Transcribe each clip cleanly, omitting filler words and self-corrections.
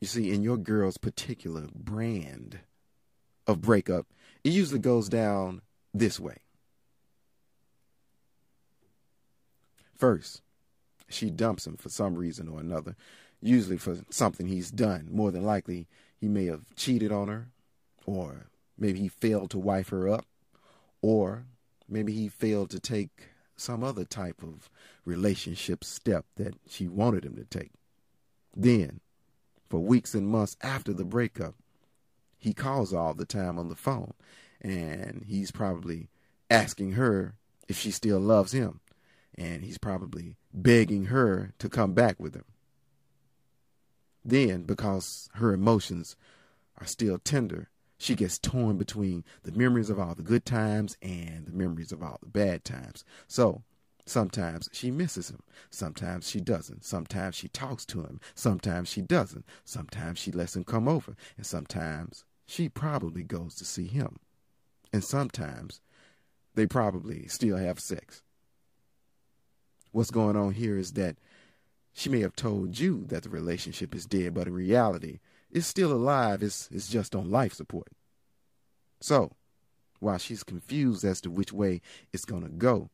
You see, in your girl's particular brand of breakup, it usually goes down this way. First, she dumps him for some reason or another, usually for something he's done. More than likely, he may have cheated on her, or maybe he failed to wife her up, or maybe he failed to take some other type of relationship step that she wanted him to take. Then, for weeks and months after the breakup, he calls all the time on the phone, and he's probably asking her if she still loves him, and he's probably begging her to come back with him. Then, because her emotions are still tender, she gets torn between the memories of all the good times and the memories of all the bad times. So, sometimes she misses him. Sometimes she doesn't. Sometimes she talks to him. Sometimes she doesn't. Sometimes she lets him come over. And sometimes she probably goes to see him. And sometimes they probably still have sex. What's going on here is that she may have told you that the relationship is dead, but in reality, it's still alive. It's just on life support. So, while she's confused as to which way it's going to go,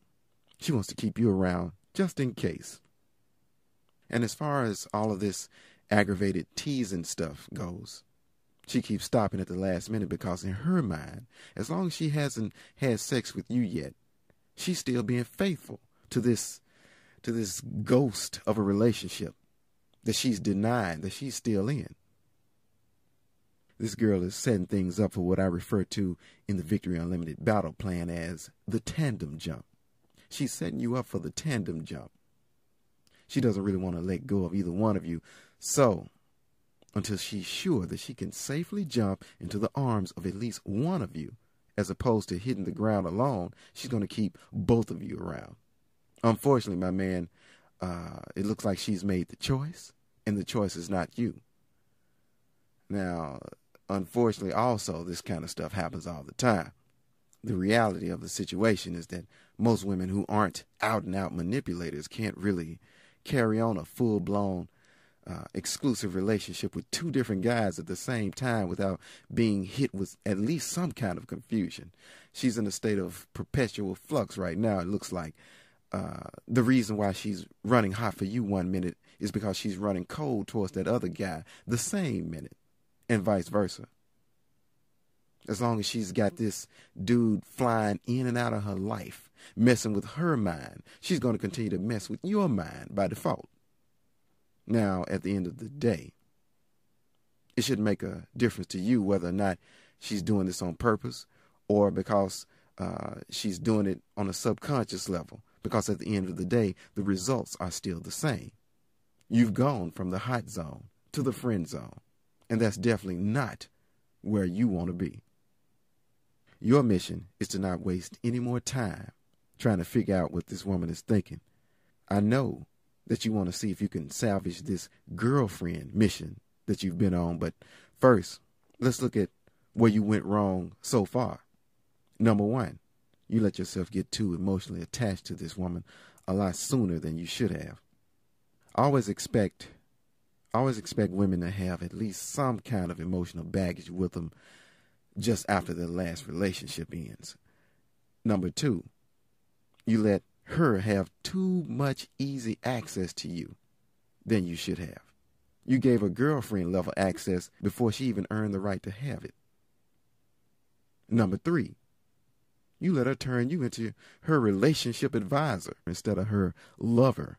she wants to keep you around just in case. And as far as all of this aggravated teasing stuff goes, she keeps stopping at the last minute because in her mind, as long as she hasn't had sex with you yet, she's still being faithful to this ghost of a relationship that she's denied, that she's still in. This girl is setting things up for what I refer to in the Victory Unlimited battle plan as the tandem jump. She's setting you up for the tandem jump. She doesn't really want to let go of either one of you. So, until she's sure that she can safely jump into the arms of at least one of you, as opposed to hitting the ground alone, she's going to keep both of you around. Unfortunately, my man, it looks like she's made the choice, and the choice is not you. Now, unfortunately, also, this kind of stuff happens all the time. The reality of the situation is that most women who aren't out-and-out manipulators can't really carry on a full-blown exclusive relationship with two different guys at the same time without being hit with at least some kind of confusion. She's in a state of perpetual flux right now, it looks like. The reason why she's running hot for you one minute is because she's running cold towards that other guy the same minute, and vice versa. As long as she's got this dude flying in and out of her life, messing with her mind, she's going to continue to mess with your mind by default. Now, at the end of the day, it should make a difference to you whether or not she's doing this on purpose or because she's doing it on a subconscious level. Because at the end of the day, the results are still the same. You've gone from the hot zone to the friend zone, and that's definitely not where you want to be. Your mission is to not waste any more time trying to figure out what this woman is thinking. I know that you want to see if you can salvage this girlfriend mission that you've been on, but first, let's look at where you went wrong so far. Number one, you let yourself get too emotionally attached to this woman a lot sooner than you should have. I always expect women to have at least some kind of emotional baggage with them just after their last relationship ends. Number two, you let her have too much easy access to you than you should have. You gave her girlfriend level access before she even earned the right to have it. Number three, you let her turn you into her relationship advisor instead of her lover.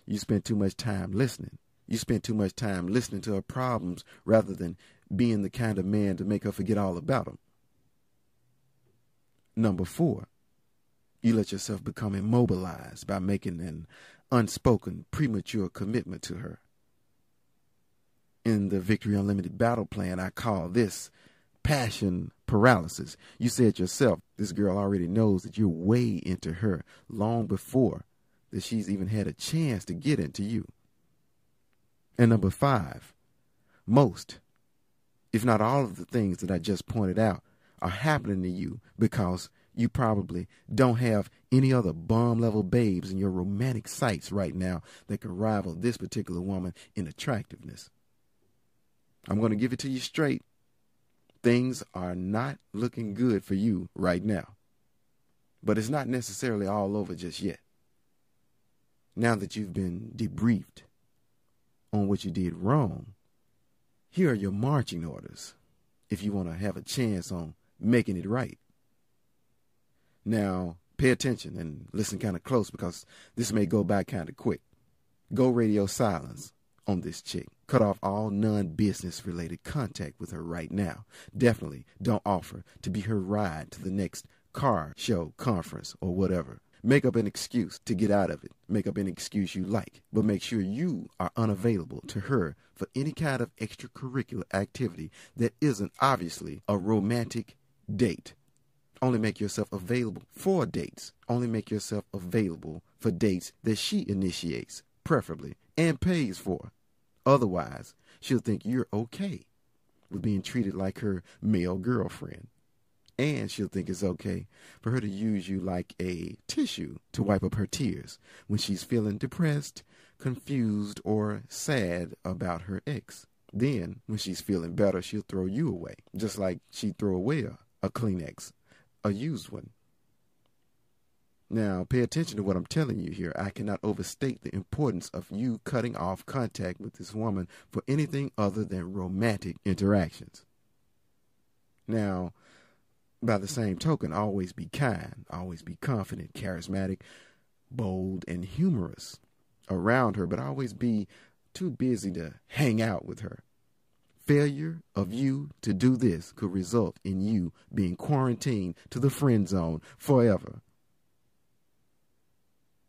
You spent too much time listening. You spent too much time listening to her problems rather than being the kind of man to make her forget all about them. Number four, you let yourself become immobilized by making an unspoken, premature commitment to her. In the Victory Unlimited battle plan, I call this passion paralysis. You said yourself, this girl already knows that you're way into her long before that she's even had a chance to get into you. And number five, most, if not all of the things that I just pointed out are happening to you because you probably don't have any other bomb-level babes in your romantic sights right now that can rival this particular woman in attractiveness. I'm going to give it to you straight. Things are not looking good for you right now. But it's not necessarily all over just yet. Now that you've been debriefed on what you did wrong, here are your marching orders if you want to have a chance on making it right. Now, pay attention and listen kind of close because this may go by kind of quick. Go radio silence on this chick. Cut off all non-business related contact with her right now. Definitely don't offer to be her ride to the next car show, conference, or whatever. Make up an excuse to get out of it. Make up an excuse you like, but make sure you are unavailable to her for any kind of extracurricular activity that isn't obviously a romantic date. Only make yourself available for dates. Only make yourself available for dates that she initiates, preferably, and pays for. Otherwise, she'll think you're okay with being treated like her male girlfriend. And she'll think it's okay for her to use you like a tissue to wipe up her tears when she's feeling depressed, confused, or sad about her ex. Then, when she's feeling better, she'll throw you away, just like she'd throw away a Kleenex, a used one. Now, pay attention to what I'm telling you here. I cannot overstate the importance of you cutting off contact with this woman for anything other than romantic interactions. Now, by the same token, always be kind, always be confident, charismatic, bold, and humorous around her, but always be too busy to hang out with her. Failure of you to do this could result in you being quarantined to the friend zone forever.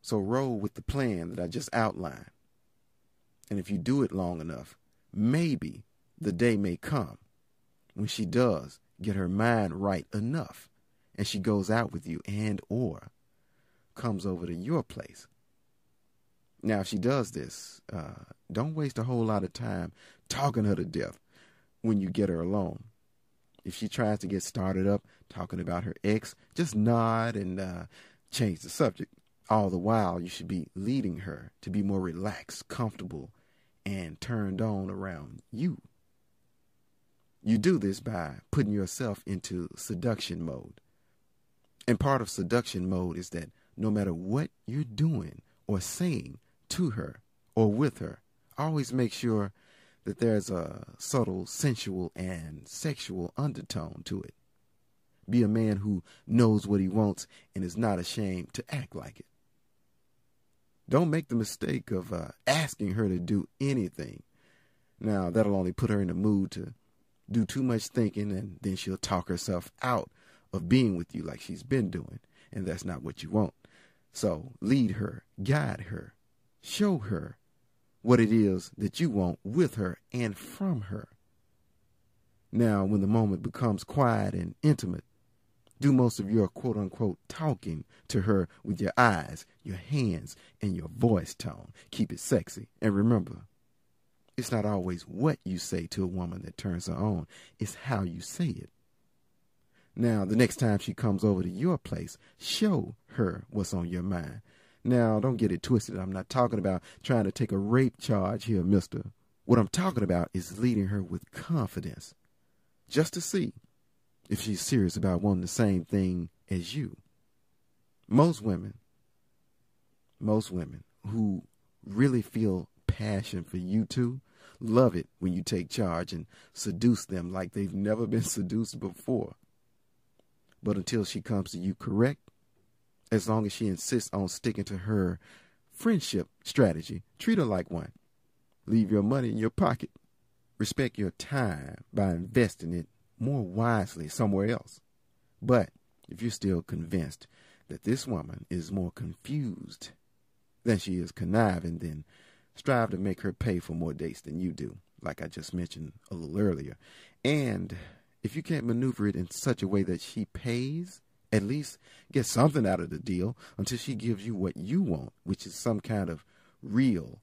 So roll with the plan that I just outlined. And if you do it long enough, maybe the day may come when she does get her mind right enough and she goes out with you and or comes over to your place. Now, if she does this, don't waste a whole lot of time talking her to death when you get her alone. If she tries to get started up talking about her ex, just nod and change the subject. All the while, you should be leading her to be more relaxed, comfortable, and turned on around you. You do this by putting yourself into seduction mode. And part of seduction mode is that no matter what you're doing or saying to her or with her, always make sure that there's a subtle, sensual, and sexual undertone to it. Be a man who knows what he wants and is not ashamed to act like it. Don't make the mistake of asking her to do anything. Now, that'll only put her in the mood to do too much thinking, and then she'll talk herself out of being with you like she's been doing, and that's not what you want. So lead her, guide her, show her what it is that you want with her and from her. Now, when the moment becomes quiet and intimate, do most of your quote-unquote talking to her with your eyes, your hands, and your voice tone. Keep it sexy. And remember, it's not always what you say to a woman that turns her on. It's how you say it. Now, the next time she comes over to your place, show her what's on your mind. Now, don't get it twisted. I'm not talking about trying to take a rape charge here, mister. What I'm talking about is leading her with confidence, just to see if she's serious about wanting the same thing as you. Most women who really feel passion for you two love it when you take charge and seduce them like they've never been seduced before. But until she comes to you correct, as long as she insists on sticking to her friendship strategy, treat her like one. Leave your money in your pocket. Respect your time by investing it more wisely somewhere else. But if you're still convinced that this woman is more confused than she is conniving, then strive to make her pay for more dates than you do, like I just mentioned a little earlier. And if you can't maneuver it in such a way that she pays, at least get something out of the deal until she gives you what you want, which is some kind of real,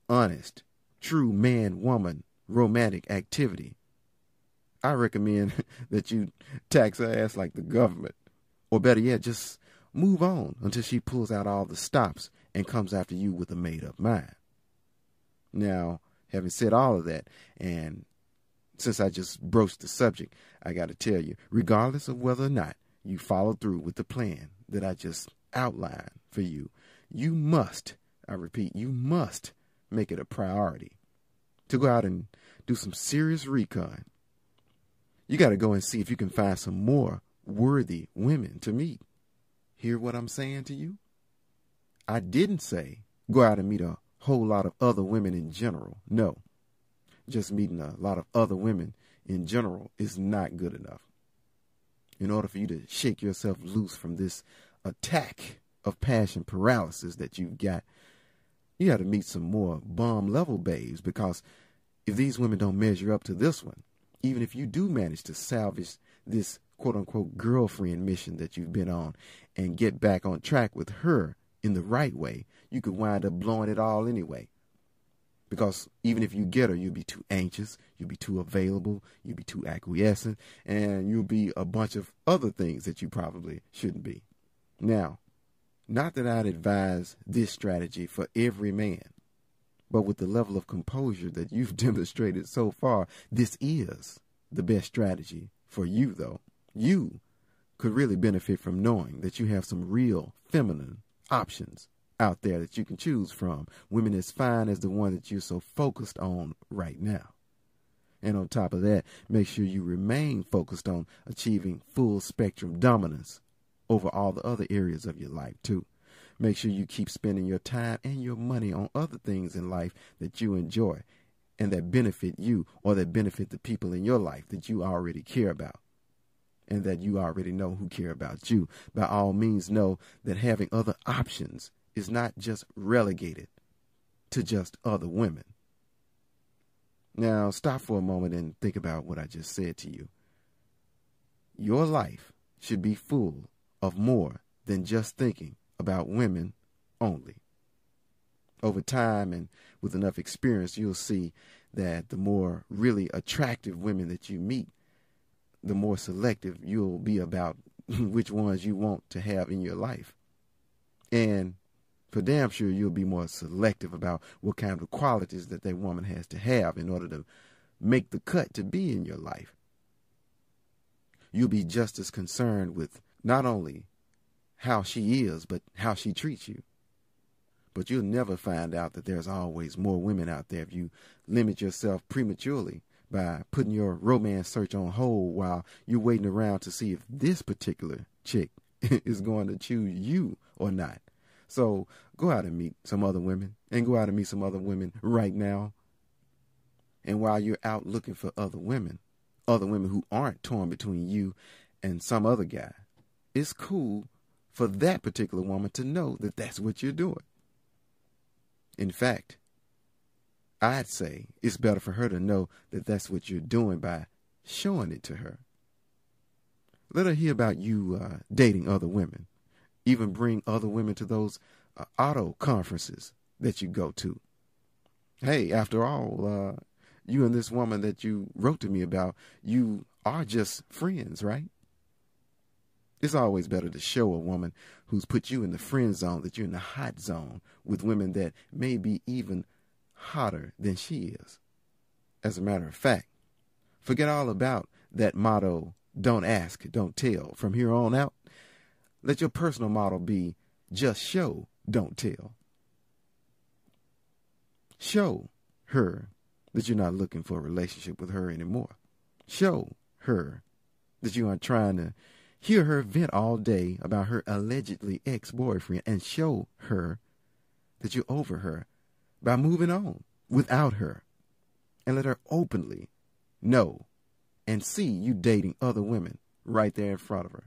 honest, true man-woman romantic activity. I recommend that you tax her ass like the government. Or better yet, just move on until she pulls out all the stops and comes after you with a made-up mind. Now, having said all of that, and since I just broached the subject, I got to tell you, regardless of whether or not you follow through with the plan that I just outlined for you, you must, I repeat, you must make it a priority to go out and do some serious recon. You got to go and see if you can find some more worthy women to meet. Hear what I'm saying to you? I didn't say go out and meet a whole lot of other women in general. No. Just meeting a lot of other women in general is not good enough. In order for you to shake yourself loose from this attack of passion paralysis that you've got, you got to meet some more bomb level babes, because if these women don't measure up to this one, even if you do manage to salvage this quote unquote girlfriend mission that you've been on and get back on track with her in the right way, you could wind up blowing it all anyway. Because even if you get her, you'll be too anxious, you'll be too available, you'll be too acquiescent, and you'll be a bunch of other things that you probably shouldn't be. Now, not that I'd advise this strategy for every man, but with the level of composure that you've demonstrated so far, this is the best strategy for you, though. You could really benefit from knowing that you have some real feminine options out there that you can choose from. Women as fine as the one that you're so focused on right now. And on top of that, make sure you remain focused on achieving full spectrum dominance over all the other areas of your life too. Make sure you keep spending your time and your money on other things in life that you enjoy and that benefit you, or that benefit the people in your life that you already care about and that you already know who care about you. By all means, know that having other options is not just relegated to just other women. Now, stop for a moment and think about what I just said to you. Your life should be full of more than just thinking about women only. Over time and with enough experience, you'll see that the more really attractive women that you meet, the more selective you'll be about which ones you want to have in your life. And for damn sure, you'll be more selective about what kind of qualities that that woman has to have in order to make the cut to be in your life. You'll be just as concerned with not only how she is, but how she treats you. But you'll never find out that there's always more women out there if you limit yourself prematurely by putting your romance search on hold while you're waiting around to see if this particular chick is going to choose you or not. So go out and meet some other women, and go out and meet some other women right now. And while you're out looking for other women who aren't torn between you and some other guy, it's cool for that particular woman to know that that's what you're doing. In fact, I'd say it's better for her to know that that's what you're doing by showing it to her. Let her hear about you dating other women. Even bring other women to those auto conferences that you go to. Hey, after all, you and this woman that you wrote to me about, you are just friends, right? It's always better to show a woman who's put you in the friend zone that you're in the hot zone with women that may be even hotter than she is. As a matter of fact, forget all about that motto, don't ask, don't tell. From here on out, let your personal motto be just show, don't tell. Show her that you're not looking for a relationship with her anymore. Show her that you aren't trying to hear her vent all day about her allegedly ex-boyfriend, and show her that you're over her by moving on without her. And let her openly know and see you dating other women right there in front of her.